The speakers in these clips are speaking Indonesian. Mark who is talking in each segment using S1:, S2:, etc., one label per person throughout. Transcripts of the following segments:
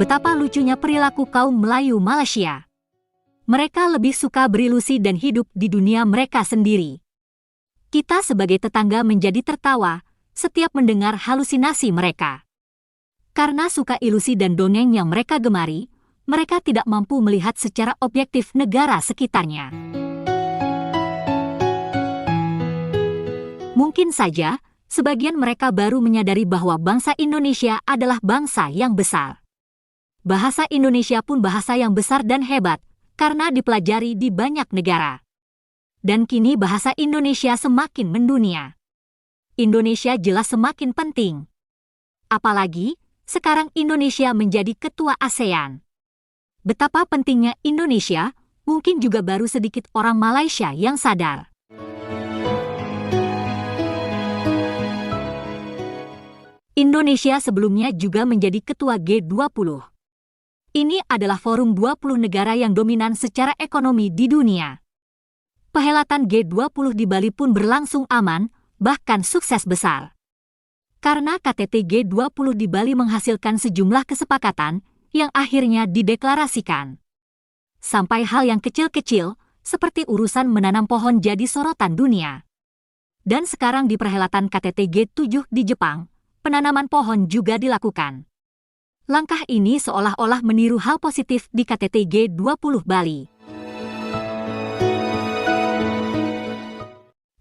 S1: betapa lucunya perilaku kaum Melayu Malaysia. Mereka lebih suka berilusi dan hidup di dunia mereka sendiri. Kita sebagai tetangga menjadi tertawa setiap mendengar halusinasi mereka. Karena suka ilusi dan dongeng yang mereka gemari, mereka tidak mampu melihat secara objektif negara sekitarnya. Mungkin saja, sebagian mereka baru menyadari bahwa bangsa Indonesia adalah bangsa yang besar. Bahasa Indonesia pun bahasa yang besar dan hebat, karena dipelajari di banyak negara. Dan kini bahasa Indonesia semakin mendunia. Indonesia jelas semakin penting. Apalagi, sekarang Indonesia menjadi ketua ASEAN. Betapa pentingnya Indonesia, mungkin juga baru sedikit orang Malaysia yang sadar. Indonesia sebelumnya juga menjadi ketua G20. Ini adalah forum 20 negara yang dominan secara ekonomi di dunia. Perhelatan G20 di Bali pun berlangsung aman, bahkan sukses besar. Karena KTT G20 di Bali menghasilkan sejumlah kesepakatan yang akhirnya dideklarasikan. Sampai hal yang kecil-kecil, seperti urusan menanam pohon jadi sorotan dunia. Dan sekarang di perhelatan KTT G7 di Jepang, penanaman pohon juga dilakukan. Langkah ini seolah-olah meniru hal positif di KTT G20 Bali.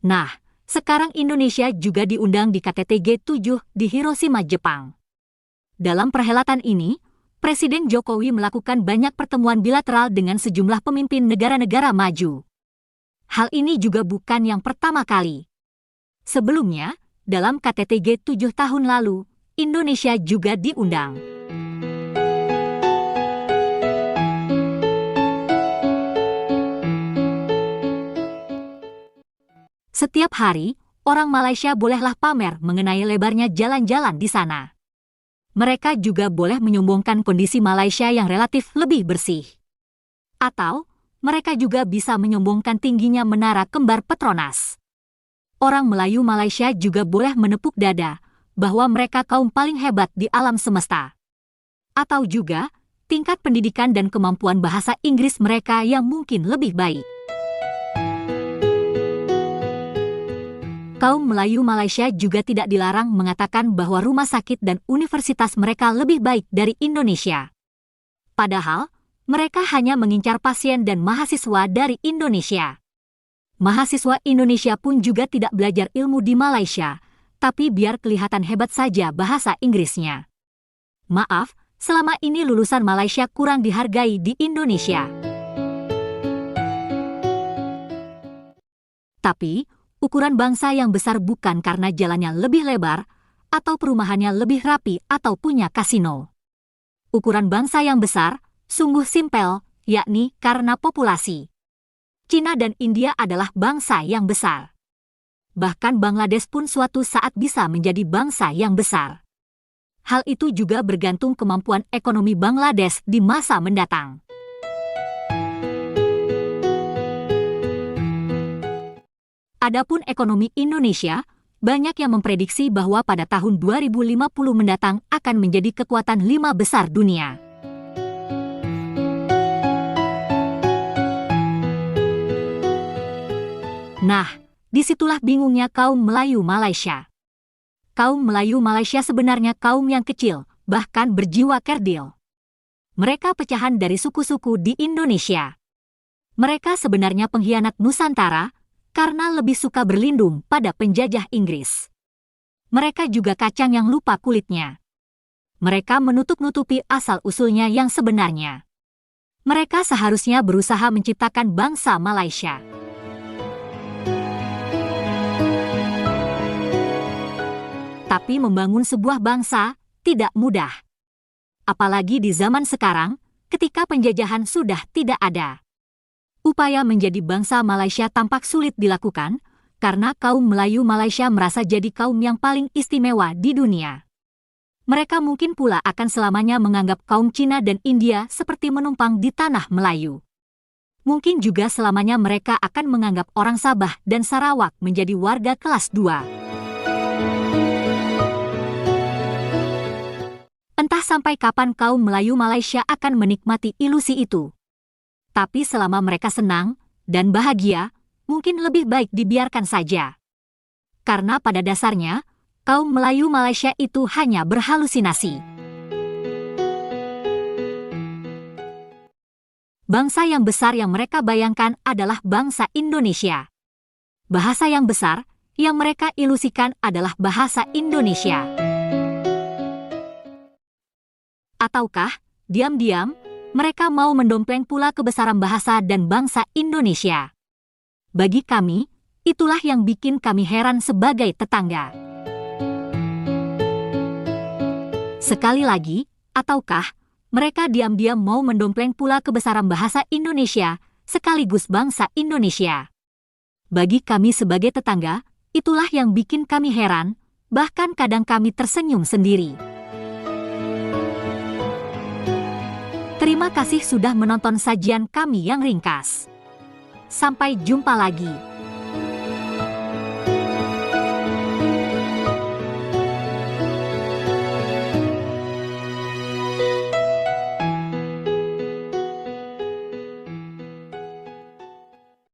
S1: Nah, sekarang Indonesia juga diundang di KTT G7 di Hiroshima, Jepang. Dalam perhelatan ini, Presiden Jokowi melakukan banyak pertemuan bilateral dengan sejumlah pemimpin negara-negara maju. Hal ini juga bukan yang pertama kali. Sebelumnya, dalam KTT G7 tahun lalu, Indonesia juga diundang. Setiap hari, orang Malaysia bolehlah pamer mengenai lebarnya jalan-jalan di sana. Mereka juga boleh menyombongkan kondisi Malaysia yang relatif lebih bersih. Atau, mereka juga bisa menyombongkan tingginya menara kembar Petronas. Orang Melayu Malaysia juga boleh menepuk dada bahwa mereka kaum paling hebat di alam semesta. Atau juga, tingkat pendidikan dan kemampuan bahasa Inggris mereka yang mungkin lebih baik. Kaum Melayu Malaysia juga tidak dilarang mengatakan bahwa rumah sakit dan universitas mereka lebih baik dari Indonesia. Padahal, mereka hanya mengincar pasien dan mahasiswa dari Indonesia. Mahasiswa Indonesia pun juga tidak belajar ilmu di Malaysia, tapi biar kelihatan hebat saja bahasa Inggrisnya. Maaf, selama ini lulusan Malaysia kurang dihargai di Indonesia. Tapi, ukuran bangsa yang besar bukan karena jalannya lebih lebar, atau perumahannya lebih rapi atau punya kasino. Ukuran bangsa yang besar, sungguh simpel, yakni karena populasi. Cina dan India adalah bangsa yang besar. Bahkan Bangladesh pun suatu saat bisa menjadi bangsa yang besar. Hal itu juga bergantung kemampuan ekonomi Bangladesh di masa mendatang. Adapun ekonomi Indonesia, banyak yang memprediksi bahwa pada tahun 2050 mendatang akan menjadi kekuatan 5 besar dunia. Nah, disitulah bingungnya kaum Melayu Malaysia. Kaum Melayu Malaysia sebenarnya kaum yang kecil, bahkan berjiwa kerdil. Mereka pecahan dari suku-suku di Indonesia. Mereka sebenarnya pengkhianat Nusantara, karena lebih suka berlindung pada penjajah Inggris. Mereka juga kacang yang lupa kulitnya. Mereka menutup-nutupi asal-usulnya yang sebenarnya. Mereka seharusnya berusaha menciptakan bangsa Malaysia. Tapi membangun sebuah bangsa tidak mudah. Apalagi di zaman sekarang, ketika penjajahan sudah tidak ada. Upaya menjadi bangsa Malaysia tampak sulit dilakukan, karena kaum Melayu Malaysia merasa jadi kaum yang paling istimewa di dunia. Mereka mungkin pula akan selamanya menganggap kaum Cina dan India seperti menumpang di tanah Melayu. Mungkin juga selamanya mereka akan menganggap orang Sabah dan Sarawak menjadi warga kelas 2. Entah Entah sampai kapan kaum Melayu Malaysia akan menikmati ilusi itu. Tapi selama mereka senang dan bahagia, mungkin lebih baik dibiarkan saja. Karena pada dasarnya, kaum Melayu Malaysia itu hanya berhalusinasi. Bangsa yang besar yang mereka bayangkan adalah bangsa Indonesia. Bahasa yang besar yang mereka ilusikan adalah bahasa Indonesia. Ataukah, diam-diam, mereka mau mendompleng pula kebesaran bahasa dan bangsa Indonesia? Bagi kami, itulah yang bikin kami heran sebagai tetangga. Sekali lagi, ataukah, mereka diam-diam mau mendompleng pula kebesaran bahasa Indonesia, sekaligus bangsa Indonesia? Bagi kami sebagai tetangga, itulah yang bikin kami heran, bahkan kadang kami tersenyum sendiri. Terima kasih sudah menonton sajian kami yang ringkas. Sampai jumpa lagi.